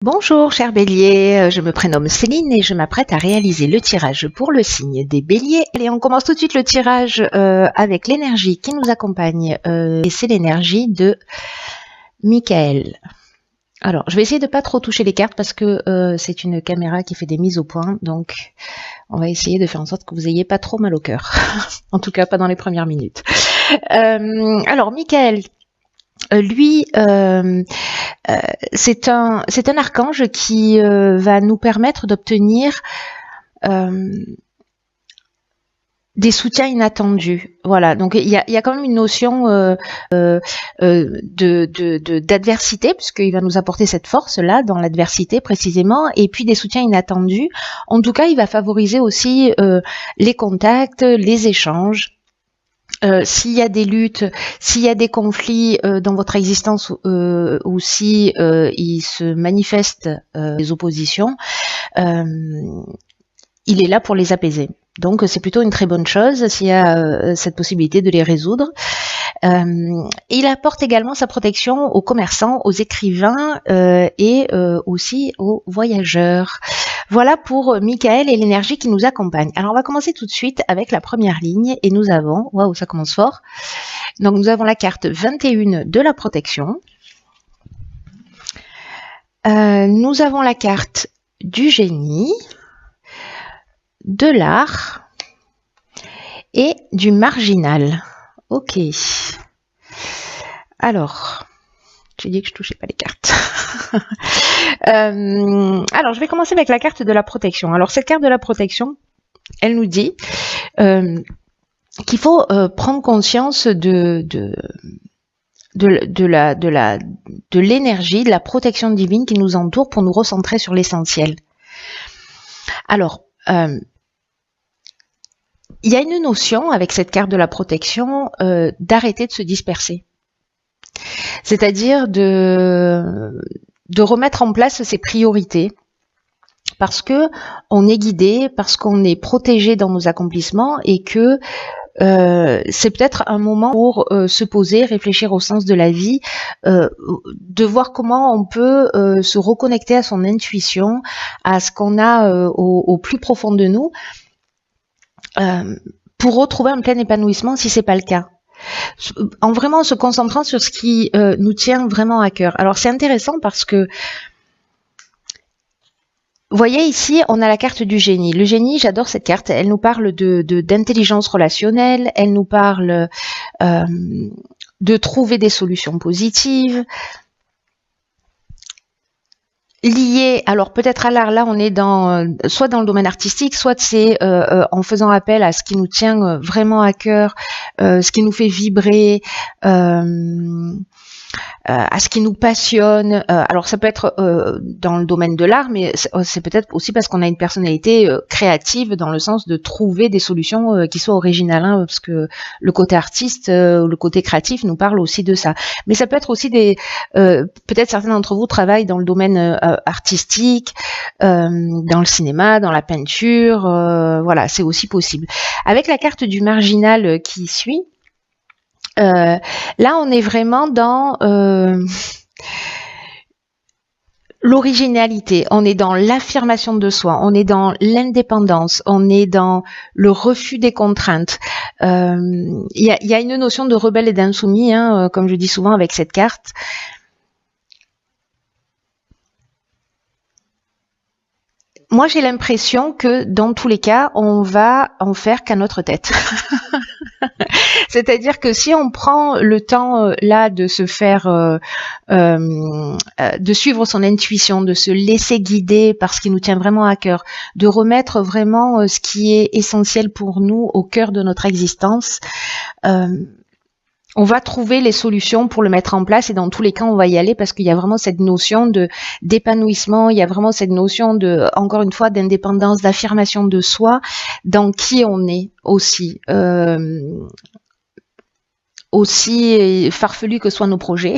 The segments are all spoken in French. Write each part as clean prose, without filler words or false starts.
Bonjour cher Bélier, je me prénomme Céline et je m'apprête à réaliser le tirage pour le signe des Béliers. Allez, on commence tout de suite le tirage avec l'énergie qui nous accompagne et c'est l'énergie de Michael. Alors, je vais essayer de pas trop toucher les cartes parce que c'est une caméra qui fait des mises au point, donc on va essayer de faire en sorte que vous ayez pas trop mal au cœur. En tout cas, pas dans les premières minutes. Alors, Michael, lui, c'est un archange qui va nous permettre d'obtenir des soutiens inattendus. Voilà, donc il y a quand même une notion d'adversité, puisqu'il va nous apporter cette force-là dans l'adversité précisément, et puis des soutiens inattendus. En tout cas, il va favoriser aussi les contacts, les échanges. S'il y a des luttes, s'il y a des conflits dans votre existence ou si il se manifestent des oppositions, il est là pour les apaiser. Donc c'est plutôt une très bonne chose s'il y a cette possibilité de les résoudre. Il apporte également sa protection aux commerçants, aux écrivains et aussi aux voyageurs. Voilà pour Michael et l'énergie qui nous accompagne. Alors on va commencer tout de suite avec la première ligne et nous avons, waouh, ça commence fort. Donc nous avons la carte 21 de la protection. Nous avons la carte du génie, de l'art et du marginal. Ok. Alors, j'ai dit que je touchais pas les cartes. Alors, je vais commencer avec la carte de la protection. Alors, cette carte de la protection, elle nous dit qu'il faut prendre conscience de l'énergie, de la protection divine qui nous entoure pour nous recentrer sur l'essentiel. Alors, il y a une notion avec cette carte de la protection d'arrêter de se disperser. C'est-à-dire de remettre en place ses priorités parce que on est guidé, parce qu'on est protégé dans nos accomplissements et que c'est peut-être un moment pour se poser, réfléchir au sens de la vie, de voir comment on peut se reconnecter à son intuition, à ce qu'on a au plus profond de nous, pour retrouver un plein épanouissement si c'est pas le cas. En vraiment se concentrant sur ce qui nous tient vraiment à cœur. Alors c'est intéressant parce que vous voyez ici, on a la carte du génie. Le génie, j'adore cette carte. Elle nous parle d'intelligence relationnelle. Elle nous parle de trouver des solutions positives. Liées, alors peut-être à l'art, là on est soit dans le domaine artistique, soit c'est en faisant appel à ce qui nous tient vraiment à cœur, ce qui nous fait vibrer, à ce qui nous passionne. Alors ça peut être dans le domaine de l'art, mais c'est peut-être aussi parce qu'on a une personnalité créative dans le sens de trouver des solutions qui soient originales, hein, parce que le côté artiste, le côté créatif nous parle aussi de ça. Mais ça peut être aussi peut-être certains d'entre vous travaillent dans le domaine artistique, dans le cinéma, dans la peinture, voilà, c'est aussi possible. Avec la carte du marginal qui suit, là, on est vraiment dans l'originalité, on est dans l'affirmation de soi, on est dans l'indépendance, on est dans le refus des contraintes. Il y a une notion de rebelle et d'insoumis, hein, comme je dis souvent avec cette carte. Moi, j'ai l'impression que dans tous les cas, on va en faire qu'à notre tête. C'est-à-dire que si on prend le temps là de se faire, de suivre son intuition, de se laisser guider par ce qui nous tient vraiment à cœur, de remettre vraiment ce qui est essentiel pour nous au cœur de notre existence, on va trouver les solutions pour le mettre en place et dans tous les cas on va y aller parce qu'il y a vraiment cette notion d'épanouissement, il y a vraiment cette notion encore une fois d'indépendance, d'affirmation de soi dans qui on est aussi. Aussi farfelu que soient nos projets,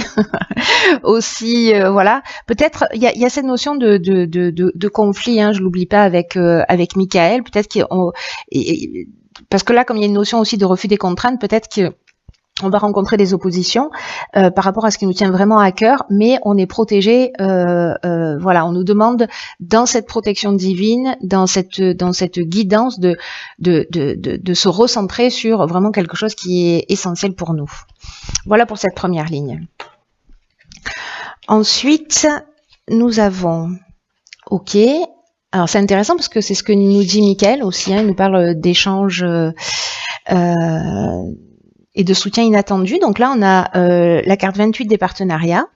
aussi voilà. Peut-être il y a cette notion de conflit, hein, je l'oublie pas avec Michael. Peut-être parce que là comme il y a une notion aussi de refus des contraintes, peut-être que on va rencontrer des oppositions par rapport à ce qui nous tient vraiment à cœur, mais on est protégé. Voilà, on nous demande dans cette protection divine, dans cette guidance de se recentrer sur vraiment quelque chose qui est essentiel pour nous. Voilà pour cette première ligne. Ensuite, nous avons, ok. Alors c'est intéressant parce que c'est ce que nous dit Michael aussi. Hein, il nous parle d'échanges. Et de soutien inattendu. Donc là, on a la carte 28 des partenariats.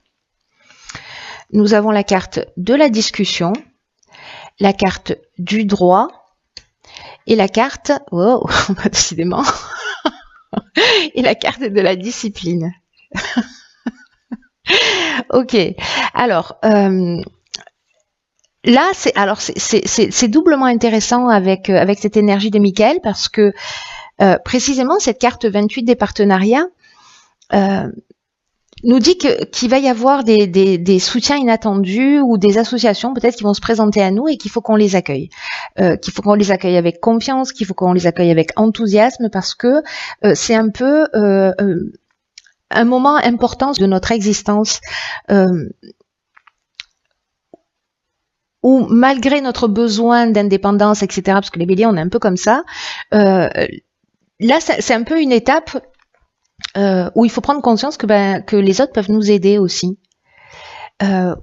Nous avons la carte de la discussion, la carte du droit et la carte, wow, décidément, et la carte de la discipline. Ok. Alors, là, c'est doublement intéressant avec cette énergie de Michael parce que précisément, cette carte 28 des partenariats nous dit qu'il va y avoir des soutiens inattendus ou des associations peut-être qui vont se présenter à nous et qu'il faut qu'on les accueille. Qu'il faut qu'on les accueille avec confiance, qu'il faut qu'on les accueille avec enthousiasme parce que c'est un peu un moment important de notre existence où malgré notre besoin d'indépendance, etc., parce que les béliers, on est un peu comme ça, là, c'est un peu une étape où il faut prendre conscience que les autres peuvent nous aider aussi.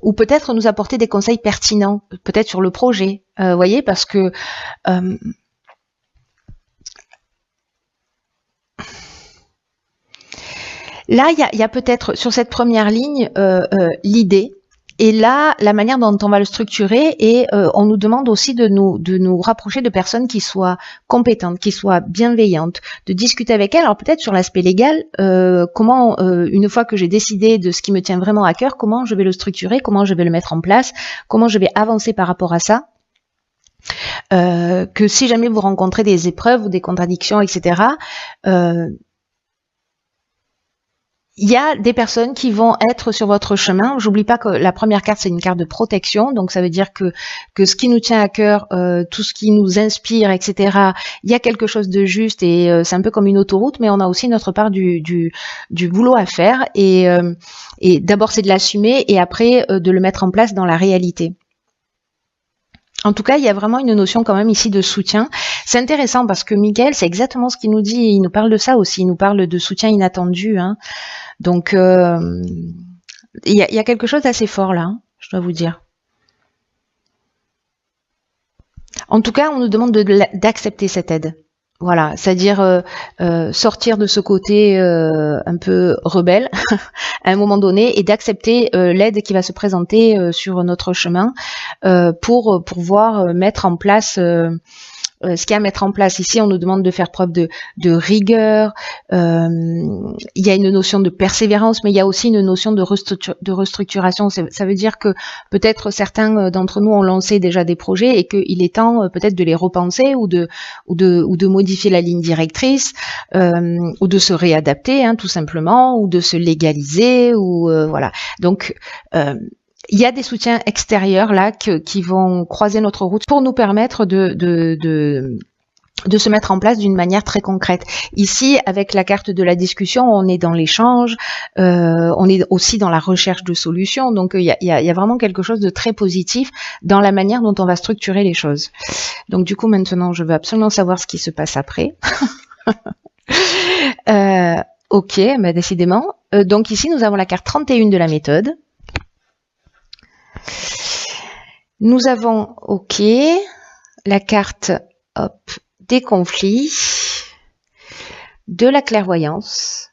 Ou peut-être nous apporter des conseils pertinents, peut-être sur le projet, voyez, parce que là, il y a peut-être sur cette première ligne l'idée. Et là, la manière dont on va le structurer, et on nous demande aussi de nous rapprocher de personnes qui soient compétentes, qui soient bienveillantes, de discuter avec elles. Alors peut-être sur l'aspect légal, comment, une fois que j'ai décidé de ce qui me tient vraiment à cœur, comment je vais le structurer, comment je vais le mettre en place, comment je vais avancer par rapport à ça. Que si jamais vous rencontrez des épreuves ou des contradictions, etc., il y a des personnes qui vont être sur votre chemin. J'oublie pas que la première carte, c'est une carte de protection. Donc, ça veut dire que ce qui nous tient à cœur, tout ce qui nous inspire, etc., il y a quelque chose de juste et c'est un peu comme une autoroute, mais on a aussi notre part du boulot à faire. Et d'abord, c'est de l'assumer et après, de le mettre en place dans la réalité. En tout cas, il y a vraiment une notion quand même ici de soutien. C'est intéressant parce que Michael, c'est exactement ce qu'il nous dit. Il nous parle de ça aussi. Il nous parle de soutien inattendu. Hein. Donc, il y a quelque chose d'assez fort là, hein, je dois vous dire. En tout cas, on nous demande d'accepter cette aide. Voilà, c'est-à-dire sortir de ce côté un peu rebelle à un moment donné et d'accepter l'aide qui va se présenter sur notre chemin pour pouvoir mettre en place ce qu'il y a à mettre en place. Ici, on nous demande de faire preuve de rigueur. Il y a une notion de persévérance, mais il y a aussi une notion de restructuration. Ça veut dire que peut-être certains d'entre nous ont lancé déjà des projets et qu'il est temps peut-être de les repenser ou de modifier la ligne directrice ou de se réadapter, hein, tout simplement, ou de se légaliser ou voilà. Donc il y a des soutiens extérieurs là qui vont croiser notre route pour nous permettre de se mettre en place d'une manière très concrète. Ici, avec la carte de la discussion, on est dans l'échange, on est aussi dans la recherche de solutions. Donc, il y a vraiment quelque chose de très positif dans la manière dont on va structurer les choses. Donc, du coup, maintenant, je veux absolument savoir ce qui se passe après. Ok, bah, décidément. Donc, ici, nous avons la carte 31 de la méthode. Nous avons, ok, la carte, hop, des conflits, de la clairvoyance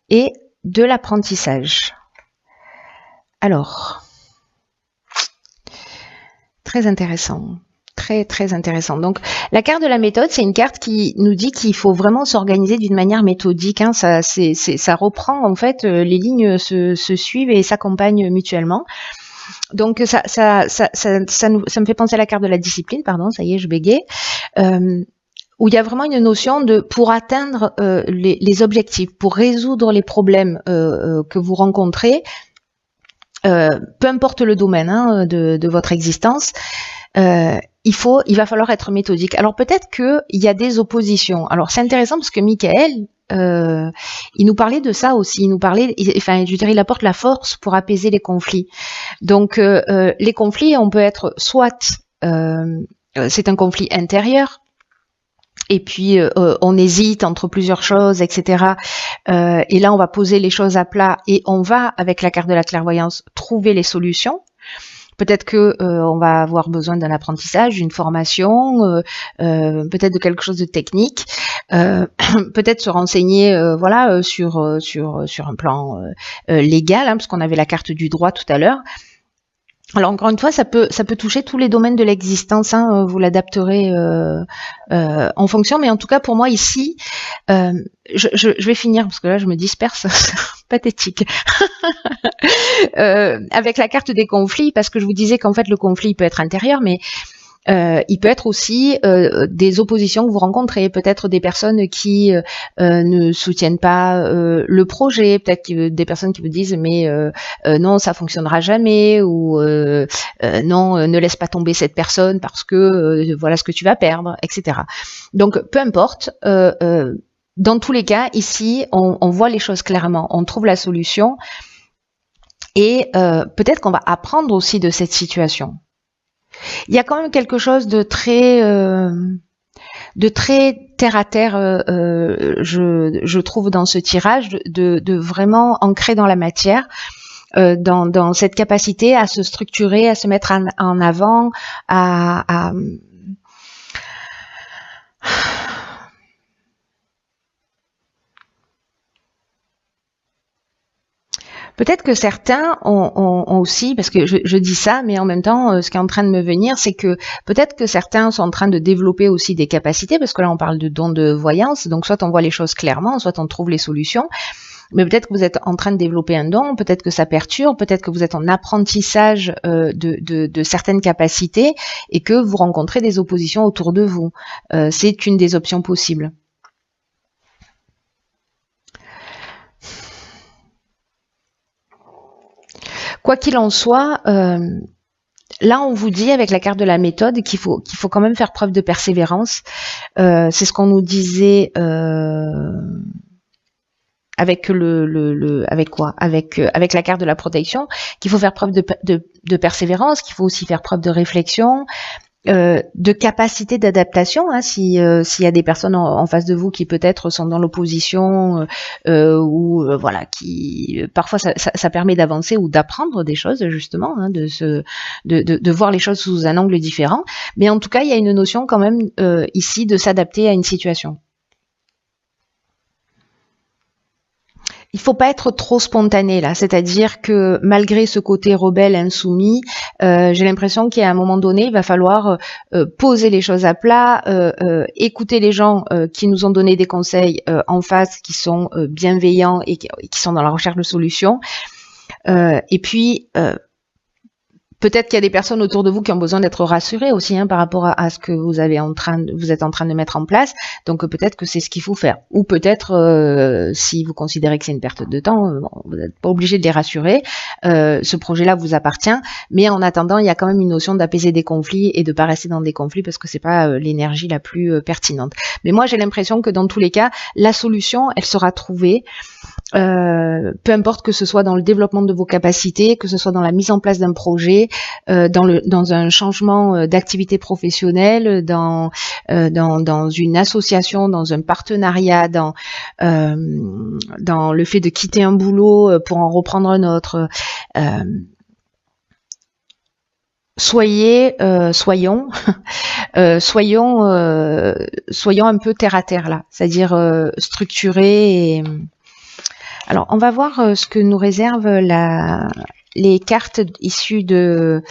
et de l'apprentissage. Alors, très intéressant. Très intéressant. Donc, la carte de la méthode, c'est une carte qui nous dit qu'il faut vraiment s'organiser d'une manière méthodique. Hein. Ça reprend, en fait, les lignes se suivent et s'accompagnent mutuellement. Donc, ça me fait penser à la carte de la discipline, pardon, ça y est, je bégaye, où il y a vraiment une notion de, pour atteindre les objectifs, pour résoudre les problèmes que vous rencontrez, peu importe le domaine hein, de votre existence, il va falloir être méthodique. Alors peut-être qu'il y a des oppositions. Alors c'est intéressant parce que Michael, il nous parlait de ça aussi. Il nous parlait, enfin, je dirais, il apporte la force pour apaiser les conflits. Donc les conflits, on peut être soit c'est un conflit intérieur. Et puis on hésite entre plusieurs choses, etc. Et là, on va poser les choses à plat et on va, avec la carte de la clairvoyance, trouver les solutions. Peut-être que on va avoir besoin d'un apprentissage, d'une formation, peut-être de quelque chose de technique, peut-être se renseigner, voilà, sur un plan légal, hein, parce qu'on avait la carte du droit tout à l'heure. Alors encore une fois, ça peut toucher tous les domaines de l'existence. Hein, vous l'adapterez en fonction, mais en tout cas pour moi ici, je vais finir parce que là je me disperse, pathétique. Avec la carte des conflits, parce que je vous disais qu'en fait le conflit peut être intérieur, mais il peut être aussi des oppositions que vous rencontrez, peut-être des personnes qui ne soutiennent pas le projet, peut-être des personnes qui vous disent mais non, ça fonctionnera jamais, ou non, ne laisse pas tomber cette personne parce que voilà ce que tu vas perdre, etc. Donc peu importe, dans tous les cas, ici, on voit les choses clairement, on trouve la solution, et peut-être qu'on va apprendre aussi de cette situation. Il y a quand même quelque chose de très terre à terre, je trouve, dans ce tirage, de vraiment ancré dans la matière, dans cette capacité à se structurer, à se mettre en avant, à peut-être que certains ont aussi, parce que je dis ça, mais en même temps, ce qui est en train de me venir, c'est que peut-être que certains sont en train de développer aussi des capacités, parce que là, on parle de dons de voyance, donc soit on voit les choses clairement, soit on trouve les solutions, mais peut-être que vous êtes en train de développer un don, peut-être que ça perturbe, peut-être que vous êtes en apprentissage de certaines capacités et que vous rencontrez des oppositions autour de vous. C'est une des options possibles. Quoi qu'il en soit, là on vous dit avec la carte de la méthode qu'il faut quand même faire preuve de persévérance. C'est ce qu'on nous disait avec avec quoi, avec la carte de la protection, qu'il faut faire preuve de persévérance, qu'il faut aussi faire preuve de réflexion, de capacité d'adaptation, hein, s'il y a des personnes en face de vous qui peut-être sont dans l'opposition, ou voilà, qui parfois ça permet d'avancer ou d'apprendre des choses, justement, hein, de voir les choses sous un angle différent. Mais en tout cas, il y a une notion quand même ici de s'adapter à une situation. Il faut pas être trop spontané là, c'est-à-dire que malgré ce côté rebelle, insoumis, j'ai l'impression qu'à un moment donné, il va falloir poser les choses à plat, écouter les gens qui nous ont donné des conseils en face, qui sont bienveillants et qui sont dans la recherche de solutions. Et puis peut-être qu'il y a des personnes autour de vous qui ont besoin d'être rassurées aussi, hein, par rapport à ce que vous êtes en train de mettre en place. Donc peut-être que c'est ce qu'il faut faire. Ou peut-être, si vous considérez que c'est une perte de temps, vous n'êtes pas obligé de les rassurer. Ce projet-là vous appartient. Mais en attendant, il y a quand même une notion d'apaiser des conflits et de pas rester dans des conflits parce que c'est pas l'énergie la plus pertinente. Mais moi, j'ai l'impression que dans tous les cas, la solution, elle sera trouvée. Peu importe que ce soit dans le développement de vos capacités, que ce soit dans la mise en place d'un projet, dans un changement d'activité professionnelle, dans une association, dans un partenariat, dans le fait de quitter un boulot pour en reprendre un autre. Soyons un peu terre à terre là, c'est-à-dire structurés et alors, on va voir ce que nous réservent les cartes issues de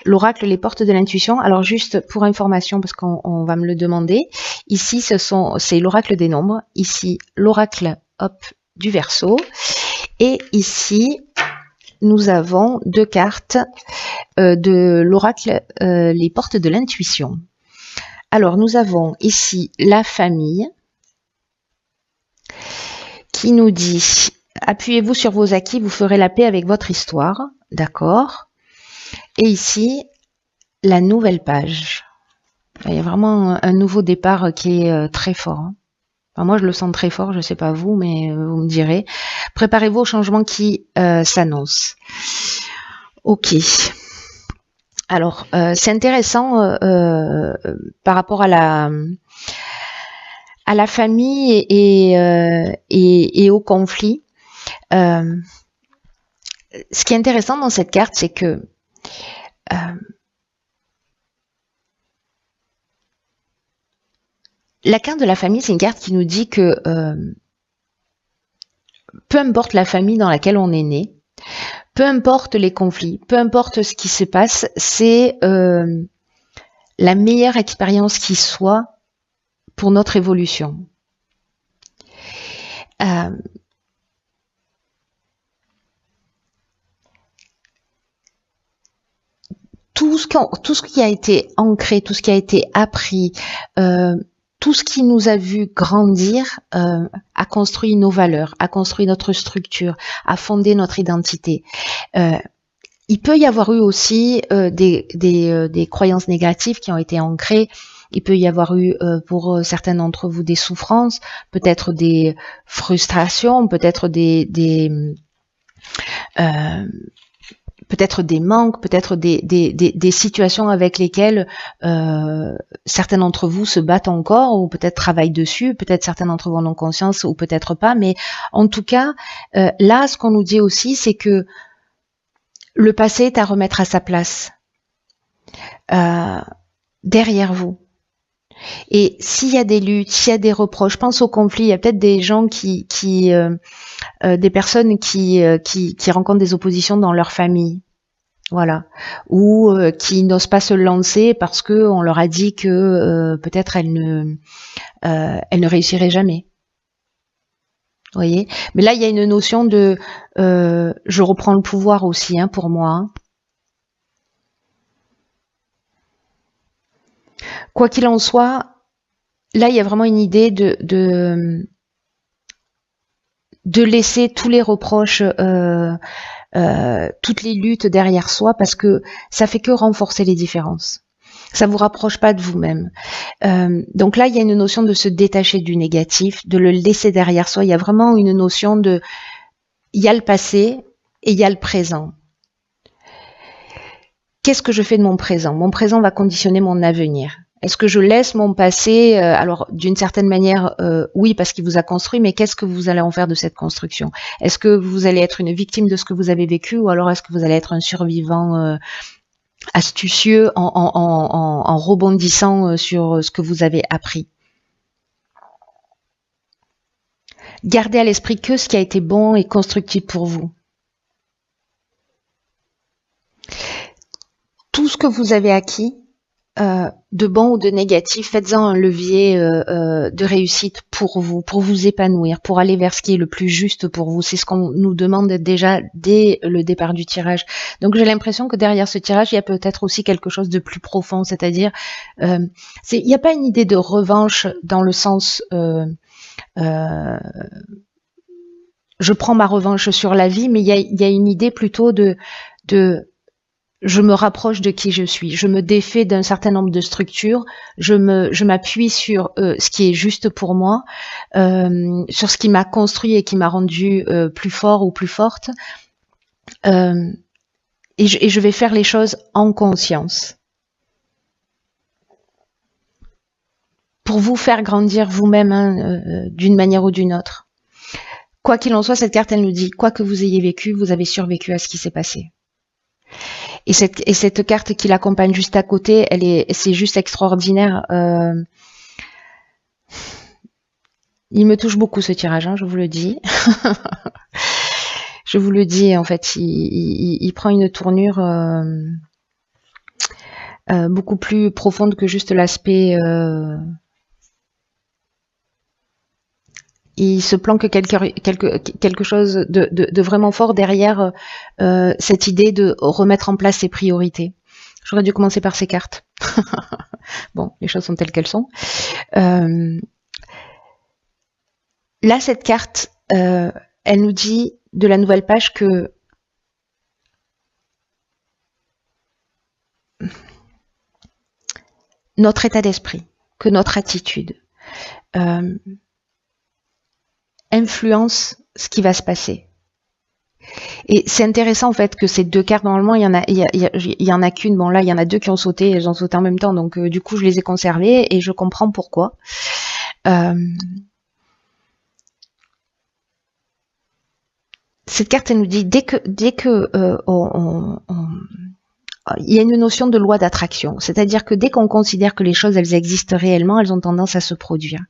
l'oracle, les portes de l'intuition. Alors, juste pour information, parce qu'on va me le demander, ici, c'est l'oracle des nombres. Ici, l'oracle du Verseau. Et ici, nous avons deux cartes de l'oracle, les portes de l'intuition. Alors, nous avons ici la famille qui nous dit: appuyez-vous sur vos acquis, vous ferez la paix avec votre histoire. D'accord. Et ici, la nouvelle page. Il y a vraiment un nouveau départ qui est très fort. Hein. Enfin, moi, je le sens très fort, je ne sais pas vous, mais vous me direz. Préparez-vous au changement qui s'annonce. Ok. Alors, c'est intéressant par rapport à la famille et au conflit. Ce qui est intéressant dans cette carte, c'est que la carte de la famille, c'est une carte qui nous dit que peu importe la famille dans laquelle on est né, peu importe les conflits, peu importe ce qui se passe, c'est la meilleure expérience qui soit pour notre évolution. Tout ce qui a été ancré, tout ce qui a été appris, tout ce qui nous a vu grandir a construit nos valeurs, a construit notre structure, a fondé notre identité. Il peut y avoir eu aussi des croyances négatives qui ont été ancrées. Il peut y avoir eu pour certains d'entre vous des souffrances, peut-être des frustrations, peut-être peut-être des manques, peut-être des situations avec lesquelles certains d'entre vous se battent encore ou peut-être travaillent dessus, peut-être certains d'entre vous en ont conscience ou peut-être pas, mais en tout cas, là, ce qu'on nous dit aussi, c'est que le passé est à remettre à sa place derrière vous. Et s'il y a des luttes, s'il y a des reproches, je pense au conflit, il y a peut-être des gens des personnes qui rencontrent des oppositions dans leur famille, voilà, ou qui n'osent pas se lancer parce que on leur a dit que peut-être elles ne réussiraient jamais. Vous voyez, mais là il y a une notion de je reprends le pouvoir aussi, hein, pour moi. Hein. Quoi qu'il en soit, là il y a vraiment une idée de laisser tous les reproches, toutes les luttes derrière soi, parce que ça fait que renforcer les différences. Ça vous rapproche pas de vous-même. Donc là, il y a une notion de se détacher du négatif, de le laisser derrière soi. Il y a vraiment une notion de, il y a le passé et il y a le présent. Qu'est-ce que je fais de mon présent? Mon présent va conditionner mon avenir. Est-ce que je laisse mon passé, alors d'une certaine manière, oui, parce qu'il vous a construit, mais qu'est-ce que vous allez en faire de cette construction? Est-ce que vous allez être une victime de ce que vous avez vécu, ou alors est-ce que vous allez être un survivant astucieux en rebondissant sur ce que vous avez appris? Gardez à l'esprit que ce qui a été bon et constructif pour vous. Tout ce que vous avez acquis, de bon ou de négatif, faites-en un levier de réussite pour vous épanouir, pour aller vers ce qui est le plus juste pour vous. C'est ce qu'on nous demande déjà dès le départ du tirage. Donc j'ai l'impression que derrière ce tirage, il y a peut-être aussi quelque chose de plus profond, c'est-à-dire, il n'y a pas une idée de revanche dans le sens je prends ma revanche sur la vie, mais il y a une idée plutôt de je me rapproche de qui je suis, je me défais d'un certain nombre de structures, je m'appuie sur ce qui est juste pour moi, sur ce qui m'a construit et qui m'a rendu plus fort ou plus forte, et je vais faire les choses en conscience. Pour vous faire grandir vous-même, hein, d'une manière ou d'une autre. Quoi qu'il en soit, cette carte, elle nous dit, quoi que vous ayez vécu, vous avez survécu à ce qui s'est passé. Et cette carte qui l'accompagne juste à côté, c'est juste extraordinaire. Il me touche beaucoup ce tirage, hein, je vous le dis. Je vous le dis, en fait, il prend une tournure beaucoup plus profonde que juste l'aspect. Il se planque quelque chose de vraiment fort derrière cette idée de remettre en place ses priorités. J'aurais dû commencer par ces cartes. Bon, les choses sont telles qu'elles sont. Là, cette carte, elle nous dit de la nouvelle page que notre état d'esprit, que notre attitude influence ce qui va se passer. Et c'est intéressant en fait que ces deux cartes, normalement il y en a qu'une, bon là il y en a deux qui ont sauté, elles ont sauté en même temps, donc du coup je les ai conservées et je comprends pourquoi. Cette carte elle nous dit dès que il y a une notion de loi d'attraction, c'est-à-dire que dès qu'on considère que les choses elles existent réellement, elles ont tendance à se produire.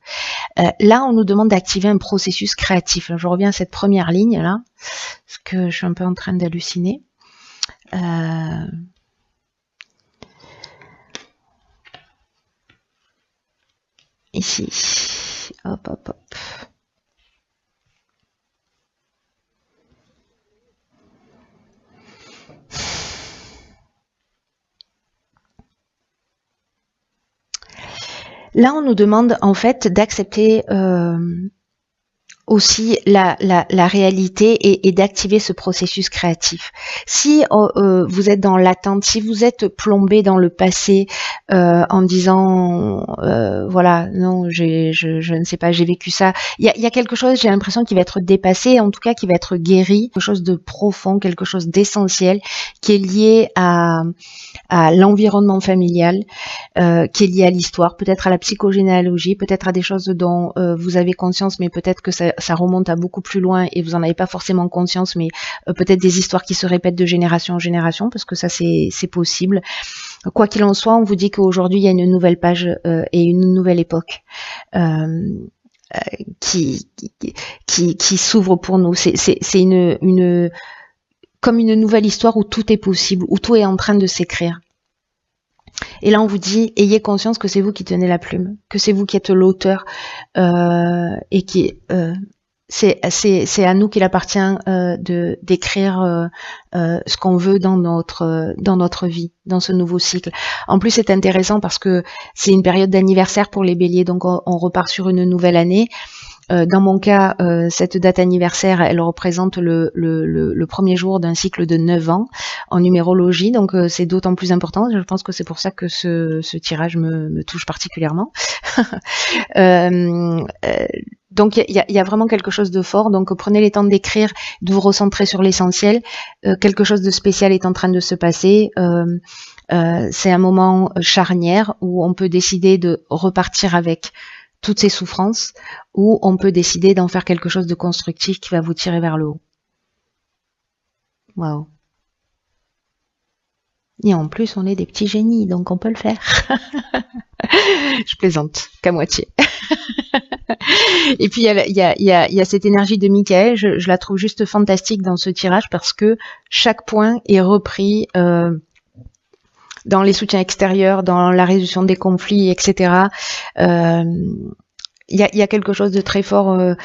Là, on nous demande d'activer un processus créatif. Je reviens à cette première ligne là, parce que je suis un peu en train d'halluciner. Ici, hop, hop, hop. Là, on nous demande en fait d'accepter aussi la réalité et d'activer ce processus créatif. Si vous êtes dans l'attente, si vous êtes plombé dans le passé en disant voilà, non, je ne sais pas, j'ai vécu ça, il y a quelque chose, j'ai l'impression, qui va être dépassé, en tout cas qui va être guéri, quelque chose de profond, quelque chose d'essentiel qui est lié à l'environnement familial, qui est lié à l'histoire, peut-être à la psychogénéalogie, peut-être à des choses dont vous avez conscience, mais peut-être que ça remonte à beaucoup plus loin et vous en avez pas forcément conscience, mais peut-être des histoires qui se répètent de génération en génération, parce que ça c'est possible. Quoi qu'il en soit, on vous dit qu'aujourd'hui il y a une nouvelle page et une nouvelle époque qui s'ouvre pour nous. C'est une comme une nouvelle histoire où tout est possible, où tout est en train de s'écrire. Et là, on vous dit, ayez conscience que c'est vous qui tenez la plume, que c'est vous qui êtes l'auteur, et qui c'est à nous qu'il appartient d'écrire ce qu'on veut dans notre vie, dans ce nouveau cycle. En plus, c'est intéressant parce que c'est une période d'anniversaire pour les béliers, donc on repart sur une nouvelle année. Dans mon cas, cette date anniversaire, elle représente le premier jour d'un cycle de 9 ans en numérologie, donc c'est d'autant plus important. Je pense que c'est pour ça que ce tirage me touche particulièrement. Donc il y a vraiment quelque chose de fort, donc prenez les temps d'écrire, de vous recentrer sur l'essentiel. Quelque chose de spécial est en train de se passer. C'est un moment charnière où on peut décider de repartir avec toutes ces souffrances, ou on peut décider d'en faire quelque chose de constructif qui va vous tirer vers le haut. Waouh. Et en plus, on est des petits génies, donc on peut le faire. Je plaisante, qu'à moitié. Et puis, il y a cette énergie de Michael, je la trouve juste fantastique dans ce tirage parce que chaque point est repris dans les soutiens extérieurs, dans la résolution des conflits, etc. Il y a quelque chose de très fort.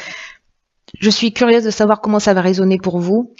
Je suis curieuse de savoir comment ça va résonner pour vous.